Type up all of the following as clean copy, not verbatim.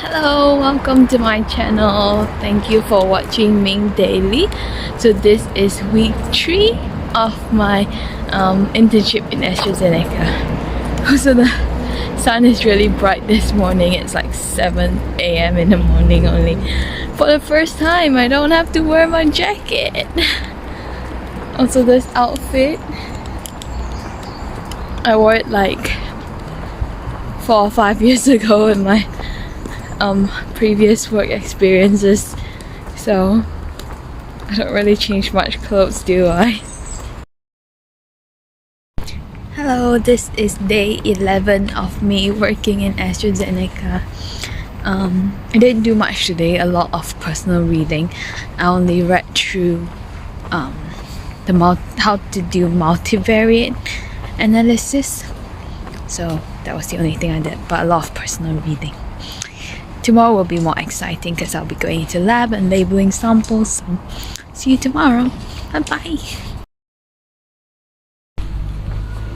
Hello, welcome to my channel. Thank you for watching Ming Daily. So this is week 3 of my internship in AstraZeneca. So the sun is really bright this morning. It's like 7 a.m. in the morning only. For the first time, I don't have to wear my jacket. Also this outfit, I wore it like 4 or 5 years ago in my previous work experiences, so I don't really change much clothes, do I? Hello, this is day 11 of me working in AstraZeneca. I didn't do much today, a lot of personal reading. I only read through how to do multivariate analysis, so that was the only thing I did, but a lot of personal reading. Tomorrow will be more exciting because I'll be going into lab and labeling samples. So see you tomorrow. Bye bye.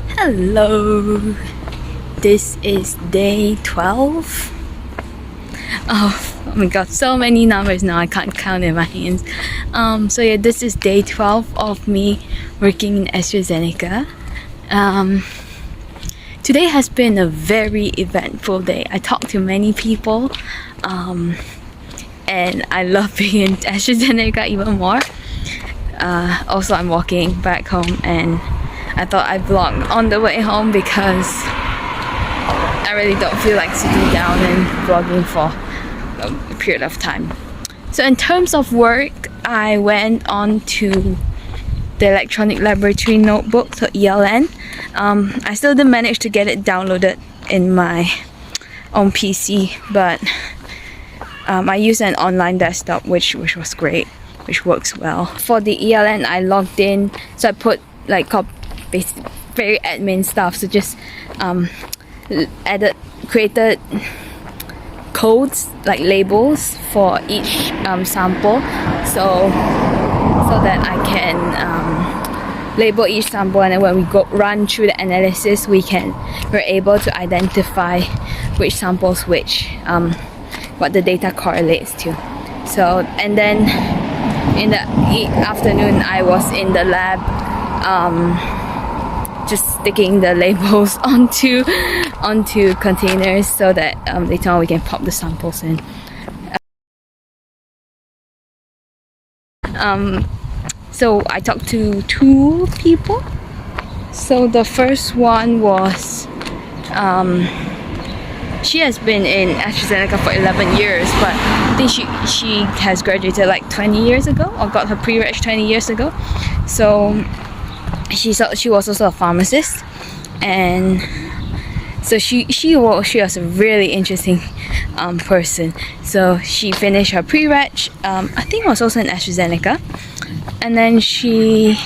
Hello. This is day 12. Oh my god, so many numbers now I can't count in my hands. So yeah, this is day 12 of me working in AstraZeneca. Today has been a very eventful day. I talked to many people, and I love being in AstraZeneca even more. Also, I'm walking back home, and I thought I'd vlog on the way home because I really don't feel like sitting down and vlogging for a period of time. So in terms of work, I went on to the electronic laboratory notebook, so ELN. I still didn't manage to get it downloaded in my own PC, but I used an online desktop which was great, which works well. For the ELN, I logged in, so I put like very admin stuff, so just created codes, like labels for each sample, so that I can label each sample, and then when we run through the analysis, we're able to identify which samples what the data correlates to. So, and then in the afternoon, I was in the lab just sticking the labels onto containers so that later on we can pop the samples in. So I talked to 2 people. So the first one was she has been in AstraZeneca for 11 years, but I think she has graduated like 20 years ago, or got her pre-reg 20 years ago. So she was also a pharmacist, and so she was a really interesting person. So she finished her pre-reg, I think it was also in AstraZeneca, and then she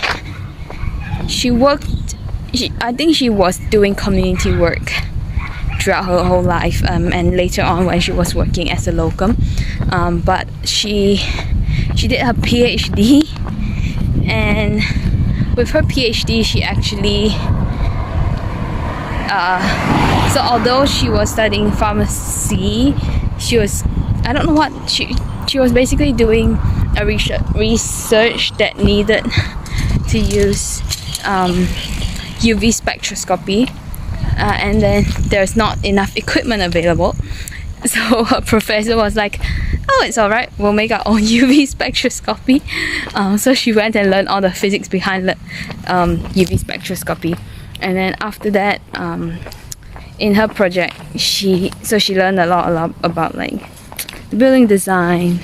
worked. I think she was doing community work throughout her whole life, and later on when she was working as a locum, but she did her PhD, and with her PhD she actually so although she was studying pharmacy, she was, I don't know what, she was basically doing a research that needed to use UV spectroscopy, and then there's not enough equipment available. So her professor was like, oh, it's alright, we'll make our own UV spectroscopy. So she went and learned all the physics behind the UV spectroscopy. And then after that, in her project, she learned a lot about like the building design,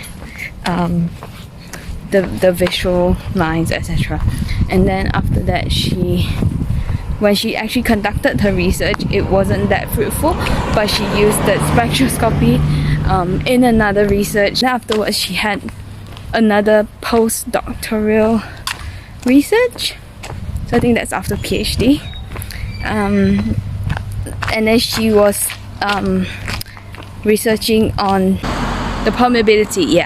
the visual lines, etc. And then after that, when she actually conducted her research, it wasn't that fruitful, but she used the spectroscopy in another research. And afterwards, she had another postdoctoral research, so I think that's after PhD. And then she was researching on the permeability,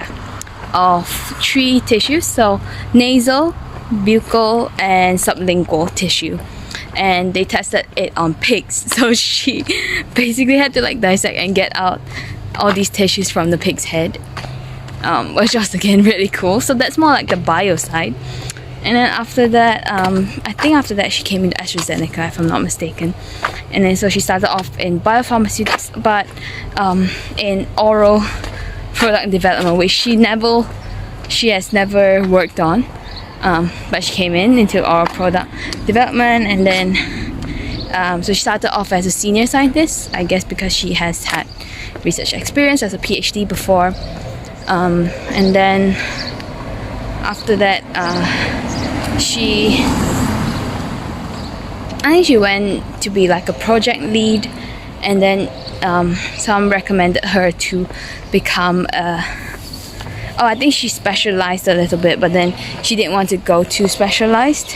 of 3 tissues, so nasal, buccal, and sublingual tissue. And they tested it on pigs, so she basically had to like dissect and get out all these tissues from the pig's head, which was again really cool. So that's more like the bio side. And then after that, I think after that she came into AstraZeneca, if I'm not mistaken. And then so she started off in biopharmaceutics, but in oral product development, which she has never worked on. But she came into oral product development, and then so she started off as a senior scientist, I guess because she has had research experience as a PhD before. And then after that, I think she went to be like a project lead, and then some recommended her to become I think she specialized a little bit, but then she didn't want to go too specialized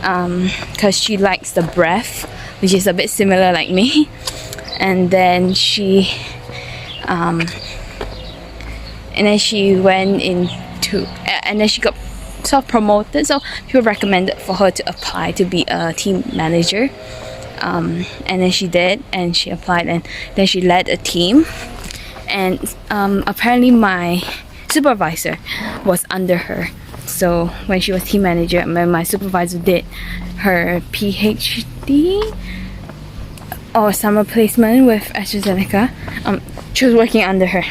because she likes the breadth, which is a bit similar like me. And then she went into, and then she got sort of promoted, so people recommended for her to apply to be a team manager, and then she did, and she applied, and then she led a team. And apparently my supervisor was under her, so when she was team manager, when my supervisor did her PhD or summer placement with AstraZeneca, she was working under her,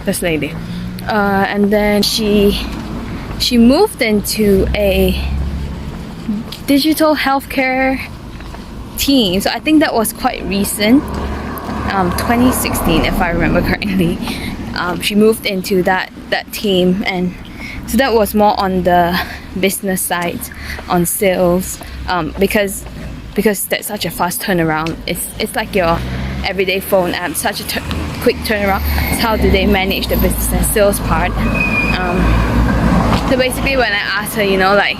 this lady. And then she moved into a digital healthcare team. So I think that was quite recent, 2016 if I remember correctly. She moved into that team, and so that was more on the business side, on sales, because that's such a fast turnaround. It's like your everyday phone app, such a quick turnaround. So how do they manage the business and sales part? So basically when I asked her, like,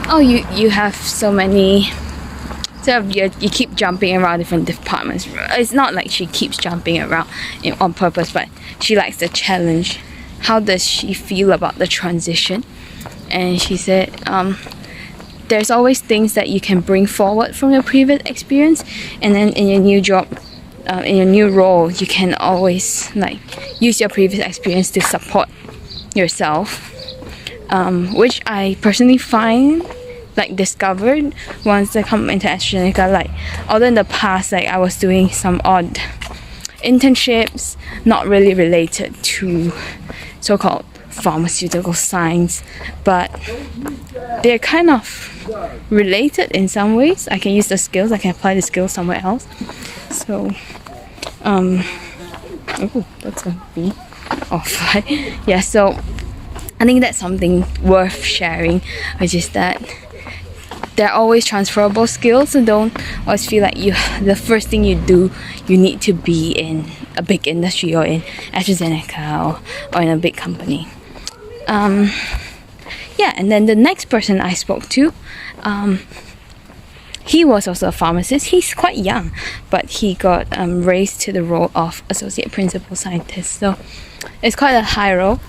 oh, you have so many, so you keep jumping around different departments. It's not like she keeps jumping around on purpose, but she likes the challenge. How does she feel about the transition? And she said, there's always things that you can bring forward from your previous experience, and then in your new job, in your new role, you can always use your previous experience to support yourself, which I personally find discovered once I come into AstraZeneca. Although in the past I was doing some odd internships not really related to so-called pharmaceutical science, but they're kind of related in some ways. I can use the skills, I can apply the skills somewhere else. So that's a bee. Fly. Yeah, so I think that's something worth sharing, which is that there are always transferable skills, so don't always feel like the first thing you do, you need to be in a big industry or in AstraZeneca or in a big company. Yeah, and then the next person I spoke to, he was also a pharmacist. He's quite young, but he got raised to the role of associate principal scientist. So it's quite a high role,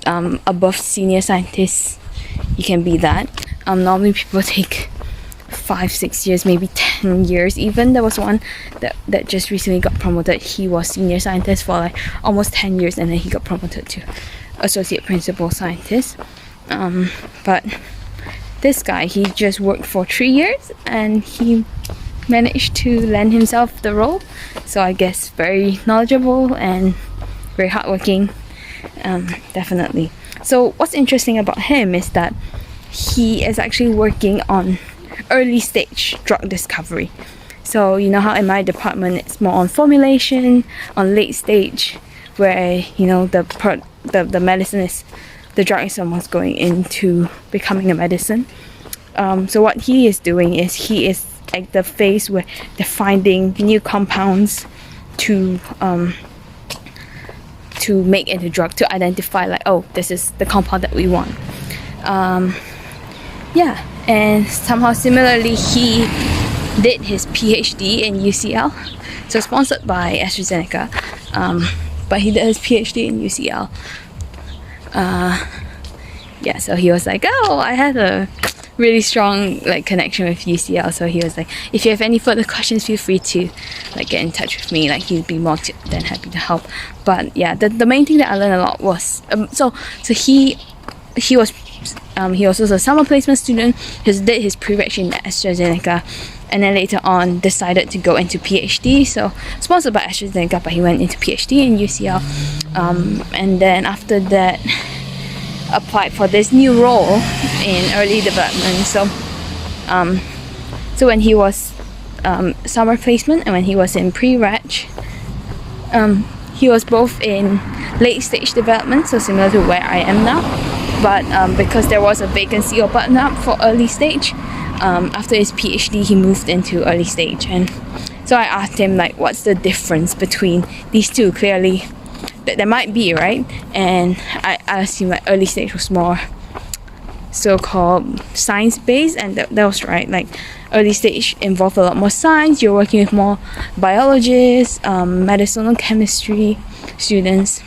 above senior scientists. You can be that. Normally people take 5-6 years, maybe 10 years even. There was one that just recently got promoted. He was senior scientist for almost 10 years, and then he got promoted to associate principal scientist. But this guy, he just worked for 3 years and he managed to land himself the role. So I guess very knowledgeable and very hardworking, definitely. So what's interesting about him is that he is actually working on early stage drug discovery. So you know how in my department it's more on formulation, on late stage, where the medicine is, the drug is almost going into becoming a medicine. So what he is doing is he is at the phase where they're finding new compounds to make into drug, to identify oh, this is the compound that we want. Yeah, and somehow similarly he did his PhD in UCL, so sponsored by AstraZeneca, but he did his PhD in UCL. Yeah, so he was like, oh, I had a really strong like connection with UCL. So he was like, if you have any further questions, feel free to like get in touch with me. Like he'd be more than happy to help. But yeah, the main thing that I learned a lot was so he was he was also a summer placement student. He did his pre-reg in AstraZeneca, and then later on decided to go into PhD. So sponsored by AstraZeneca, but he went into PhD in UCL, and then after that applied for this new role in early development. So when he was summer placement and when he was in pre-reg, he was both in late stage development, so similar to where I am now, but because there was a vacancy open up for early stage, after his PhD he moved into early stage. And so I asked him like, what's the difference between these two? Clearly that there might be, right? And I asked him like early stage was more so-called science-based, and that was right. Like early stage involved a lot more science. You're working with more biologists, medicinal chemistry students,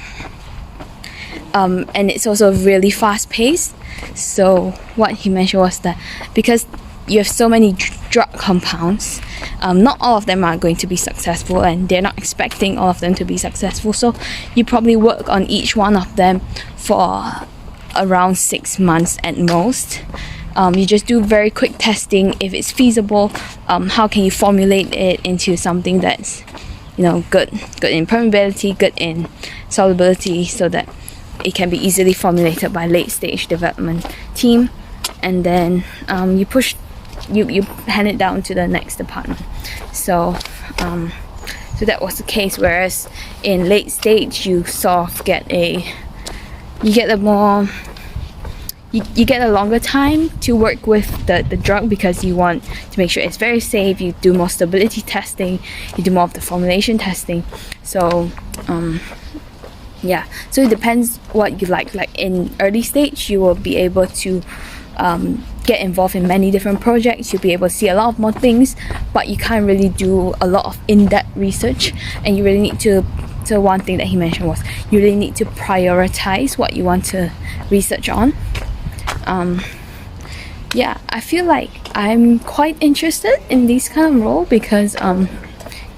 and it's also really fast-paced. So what he mentioned was that because you have so many drug compounds, not all of them are going to be successful, and they're not expecting all of them to be successful. So you probably work on each one of them for around 6 months at most. You just do very quick testing if it's feasible. How can you formulate it into something that's, you know, good in permeability, good in solubility, so that it can be easily formulated by late stage development team, and then you hand it down to the next department. So that was the case. Whereas in late stage, you sort of get a longer time to work with the drug, because you want to make sure it's very safe. You do more stability testing, you do more of the formulation testing. So yeah, so it depends what you like. Like in early stage, you will be able to get involved in many different projects. You'll be able to see a lot of more things, but you can't really do a lot of in-depth research. And you really need to, so one thing that he mentioned was you really need to prioritize what you want to research on. Yeah, I feel like I'm quite interested in this kind of role, because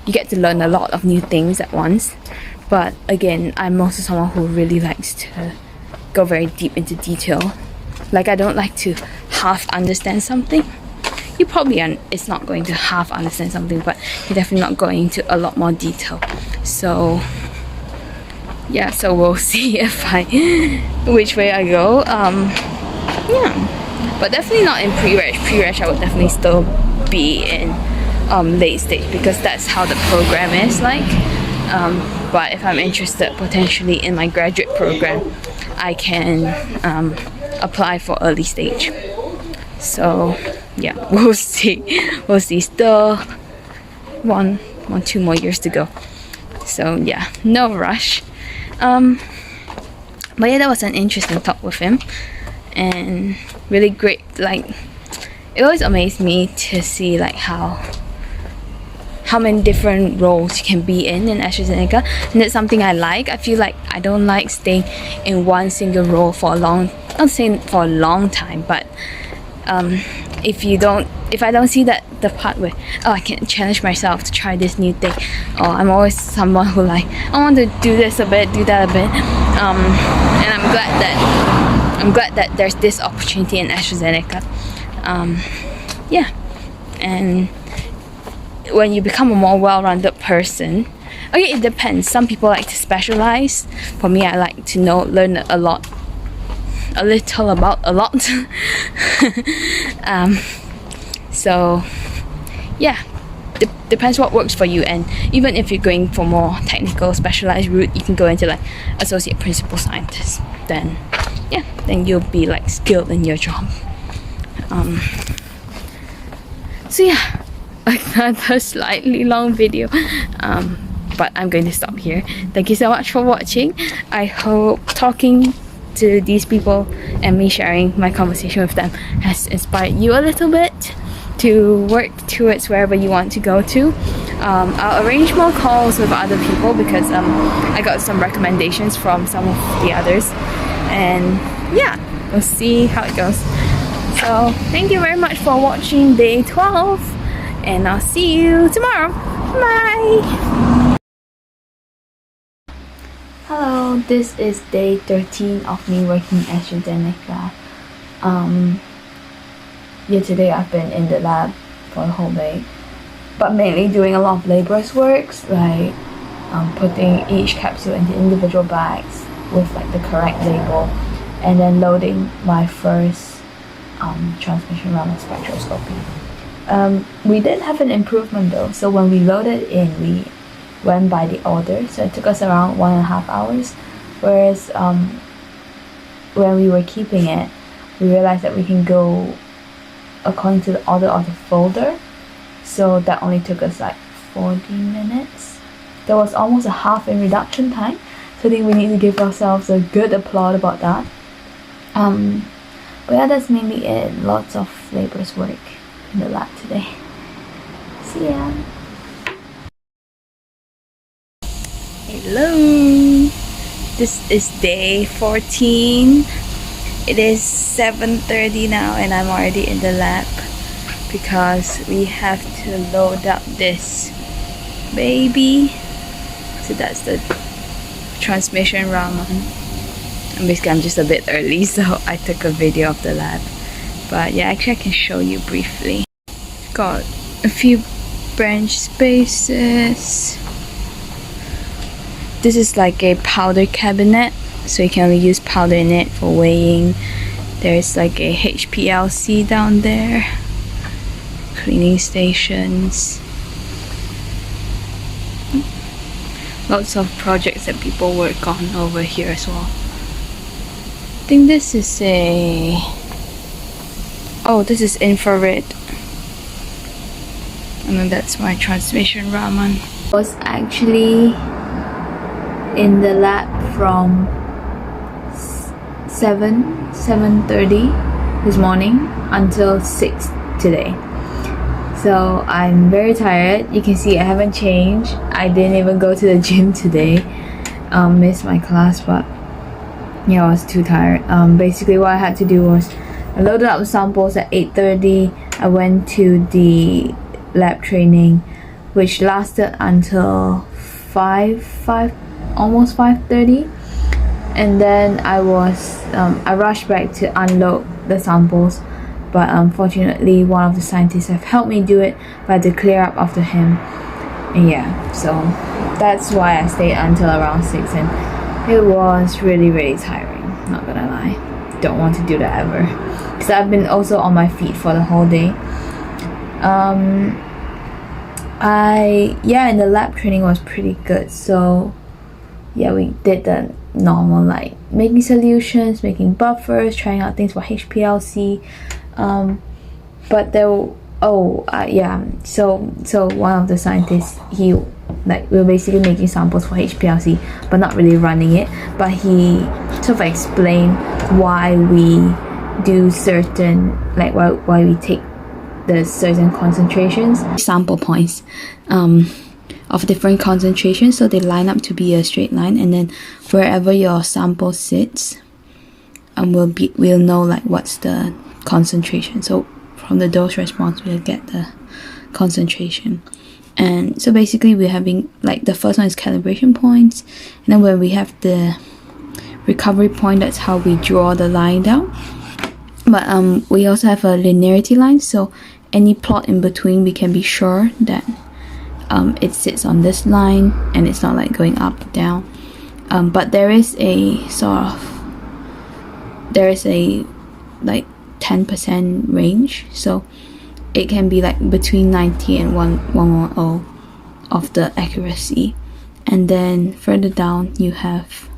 you get to learn a lot of new things at once. But again, I'm also someone who really likes to go very deep into detail. Like, I don't like to half understand something. You probably it's not going to half understand something, but you're definitely not going into a lot more detail. So yeah, so we'll see which way I go. Yeah, but definitely not in pre-reg. Pre-reg I would definitely still be in late stage, because that's how the program is like. But if I'm interested potentially in my graduate program, I can apply for early stage. So yeah, we'll see. Still 2 more years to go. So yeah, no rush. But yeah, that was an interesting talk with him, and really great. Like, it always amazed me to see like how many different roles you can be in AstraZeneca, and that's something I like. I feel like I don't like staying in one single role for a long, not saying for a long time, but if I don't see that the part where, oh, I can challenge myself to try this new thing, or I'm always someone who like, I want to do this a bit, do that a bit, and I'm glad that there's this opportunity in AstraZeneca. Yeah, and when you become a more well-rounded person, okay, it depends. Some people like to specialize. For me, I like to learn a little about a lot. So yeah, depends what works for you. And even if you're going for more technical specialized route, you can go into like associate principal scientist. Then yeah, then you'll be like skilled in your job. So yeah, another slightly long video, but I'm going to stop here. Thank you so much for watching. I hope talking to these people and me sharing my conversation with them has inspired you a little bit to work towards wherever you want to go to. I'll arrange more calls with other people, because I got some recommendations from some of the others, and yeah, we'll see how it goes. So thank you very much for watching day 12, and I'll see you tomorrow. Bye! Hello, this is day 13 of me working at AstraZeneca. Today I've been in the lab for the whole day, but mainly doing a lot of laborious works, like putting each capsule into individual bags with like the correct label, and then loading my first transmission run of spectroscopy. We did have an improvement though, so when we loaded in, we went by the order, so it took us around 1.5 hours, whereas when we were keeping it, we realized that we can go according to the order of the folder, so that only took us like 40 minutes. There was almost a half in reduction time, so I think we need to give ourselves a good applaud about that. But yeah, that's mainly it. Lots of laborious work in the lab today. See ya! Hello! This is day 14. It is 7:30 now and I'm already in the lab because we have to load up this baby. So that's the transmission ramen. And basically I'm just a bit early, so I took a video of the lab. But yeah, actually I can show you briefly. Got a few branch spaces. This is like a powder cabinet, so you can only use powder in it for weighing. There's like a HPLC down there. Cleaning stations. Lots of projects that people work on over here as well. I think this is a... oh, this is infrared. And then that's my transmission ramen. I was actually in the lab from 7:30 this morning until 6 today. So I'm very tired. You can see I haven't changed. I didn't even go to the gym today. Missed my class, but yeah, I was too tired. Basically what I had to do was I loaded up the samples at 8:30. I went to the lab training, which lasted until 5 almost 5:30, and then I rushed back to unload the samples, but unfortunately one of the scientists have helped me do it, but I had to clear up after him. And yeah, so that's why I stayed until around 6, and it was really tiring, not gonna lie. Don't want to do that ever, because I've been also on my feet for the whole day. And the lab training was pretty good. So yeah, we did the normal, like making solutions, making buffers, trying out things for HPLC. But there so one of the scientists, we were basically making samples for HPLC but not really running it, but he sort of explained why we do certain, like why we take the certain concentrations, sample points of different concentrations, so they line up to be a straight line, and then wherever your sample sits, we'll know like what's the concentration. So from the dose response we'll get the concentration. And so basically we're having, like, the first one is calibration points, and then when we have the recovery point, that's how we draw the line down. But we also have a linearity line, so any plot in between we can be sure that it sits on this line and it's not like going up down. But there is a like 10% range, so it can be like between 90 and 110 of the accuracy. And then further down you have,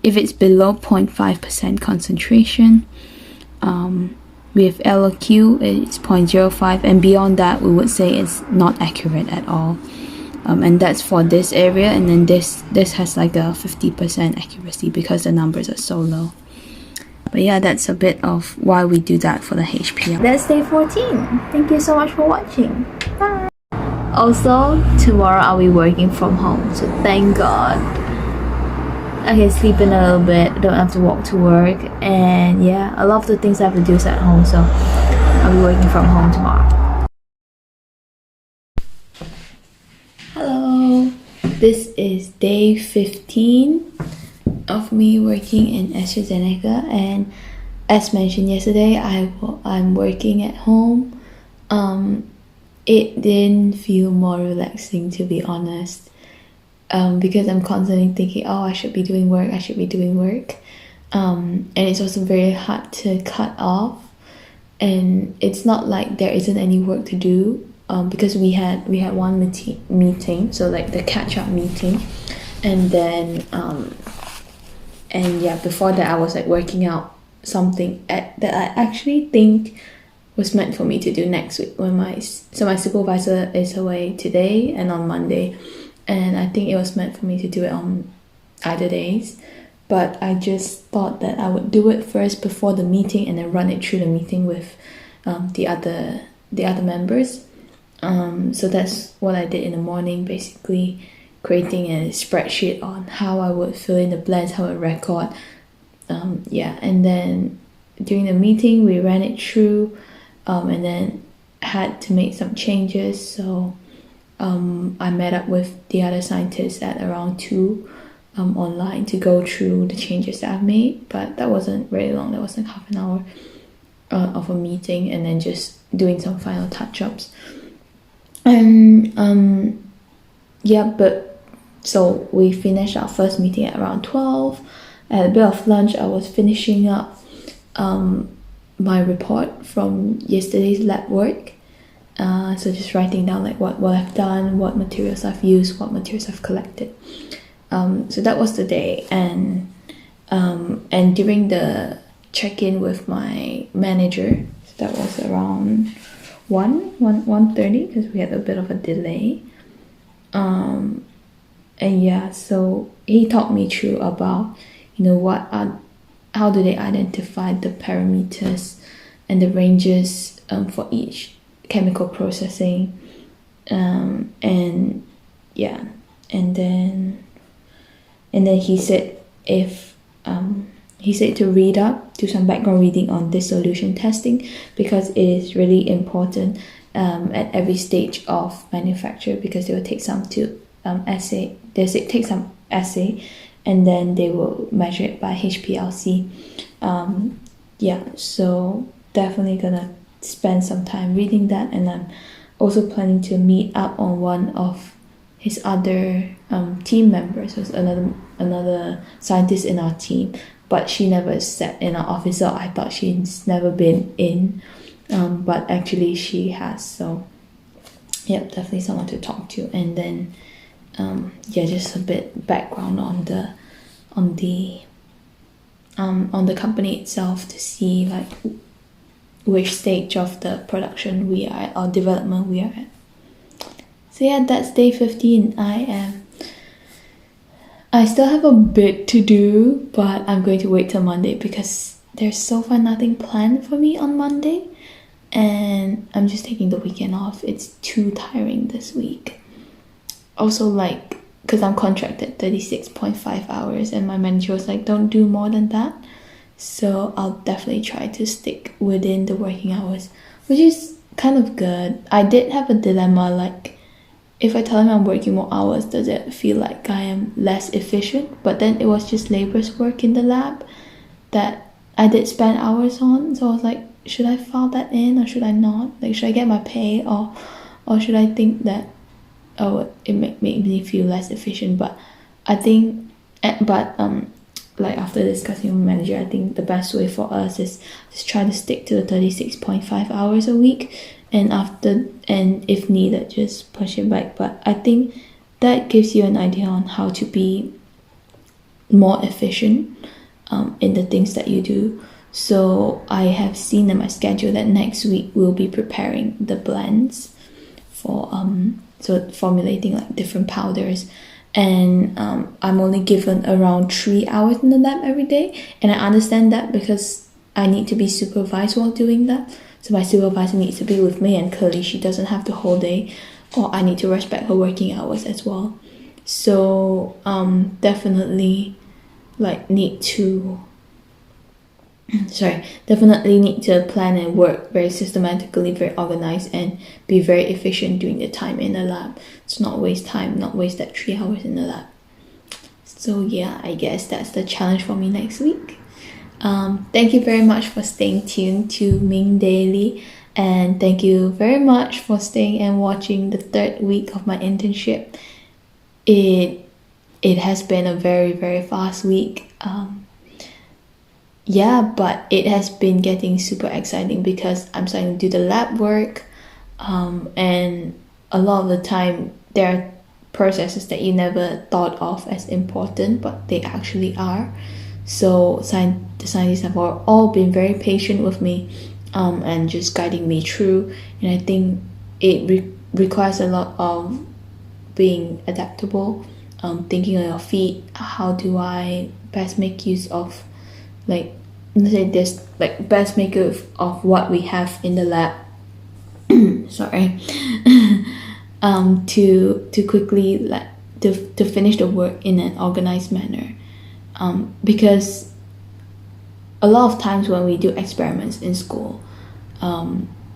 if it's below 0.5% concentration, with LQ it's 0.05, and beyond that we would say it's not accurate at all. And that's for this area, and then this has like a 50% accuracy because the numbers are so low. But yeah, that's a bit of why we do that for the HPL. That's day 14. Thank you so much for watching. Bye. Also, tomorrow I'll be working from home, so thank God. I can sleep in a little bit, don't have to walk to work, and yeah, a lot of the things I have to do is at home, so I'll be working from home tomorrow. Hello, this is day 15 of me working in AstraZeneca, and as mentioned yesterday, I'm working at home. It didn't feel more relaxing, to be honest, because I'm constantly thinking, oh, I should be doing work, and it's also very hard to cut off. And it's not like there isn't any work to do, because we had one meeting, so like the catch-up meeting, and then before that I was like working out something that I actually think was meant for me to do next week when my supervisor is away today and on Monday, and I think it was meant for me to do it on either days, but I just thought that I would do it first before the meeting and then run it through the meeting with the other members. So that's what I did in the morning, basically creating a spreadsheet on how I would fill in the blanks, how I record, and then during the meeting we ran it through, and then had to make some changes. So I met up with the other scientists at around 2 online to go through the changes that I've made, but that wasn't very long. That was like half an hour of a meeting, and then just doing some final touch-ups. And so we finished our first meeting at around 12. At a bit of lunch, I was finishing up my report from yesterday's lab work. So just writing down like what I've done, what materials I've used, what materials I've collected. So that was the day, and during the check-in with my manager, so that was around 1:30 because we had a bit of a delay. So he talked me through about, how do they identify the parameters and the ranges for each chemical processing, and then he said to read up, do some background reading on dissolution testing, because it is really important at every stage of manufacture, because they will take some to assay. They take some assay, and then they will measure it by HPLC. So definitely gonna spend some time reading that, and I'm also planning to meet up on one of his other team members. So another scientist in our team, but she never sat in our office, so I thought she's never been in, but actually she has. So definitely someone to talk to. And then just a bit background on the company itself, to see like which stage of the production we are at, or development we are at. So that's day 15. I still have a bit to do, but I'm going to wait till Monday because there's so far nothing planned for me on Monday, and I'm just taking the weekend off. It's too tiring this week. Also, because I'm contracted 36.5 hours, and my manager was like, don't do more than that. So I'll definitely try to stick within the working hours, which is kind of good. I did have a dilemma, if I tell him I'm working more hours, does it feel like I am less efficient? But then it was just laborious work in the lab that I did spend hours on. So I was like, should I file that in or should I not? Should I get my pay, or should I think that, it make me feel less efficient? But I think, after discussing with my manager, I think the best way for us is just try to stick to the 36.5 hours a week, and if needed, just push it back. But I think that gives you an idea on how to be more efficient in the things that you do. So I have seen in my schedule that next week we'll be preparing the blends for formulating different powders, and I'm only given around 3 hours in the lab every day, and I understand that because I need to be supervised while doing that. So my supervisor needs to be with me, and clearly she doesn't have the whole day, or I need to respect her working hours as well. So definitely need to sorry, definitely need to plan and work very systematically, very organized, and be very efficient during the time in the lab. It's not waste time, not waste that 3 hours in the lab. So yeah, I guess that's the challenge for me next week. Thank you very much for staying tuned to Ming Daily, and thank you very much for staying and watching the 3rd week of my internship. It has been a very, very fast week. Yeah, but it has been getting super exciting because I'm starting to do the lab work, and a lot of the time there are processes that you never thought of as important, but they actually are. So the scientists have all been very patient with me, and just guiding me through. And I think it requires a lot of being adaptable, thinking on your feet. How do I best make use of, like, let's say this, like, best make use of what we have in the lab. Sorry. To quickly, like, to finish the work in an organized manner, because a lot of times when we do experiments in school,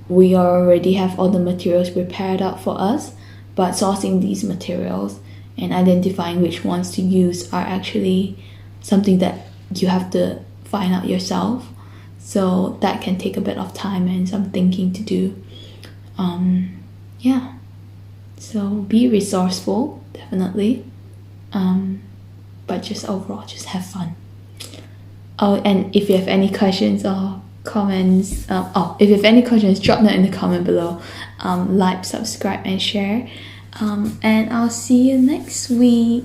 we already have all the materials prepared out for us, but sourcing these materials and identifying which ones to use are actually something that you have to find out yourself. So that can take a bit of time and some thinking to do. Yeah, so be resourceful, definitely, but just overall, just have fun. Oh, and if you have any questions or comments, if you have any questions, drop them in the comment below. Like, subscribe, and share. And I'll see you next week.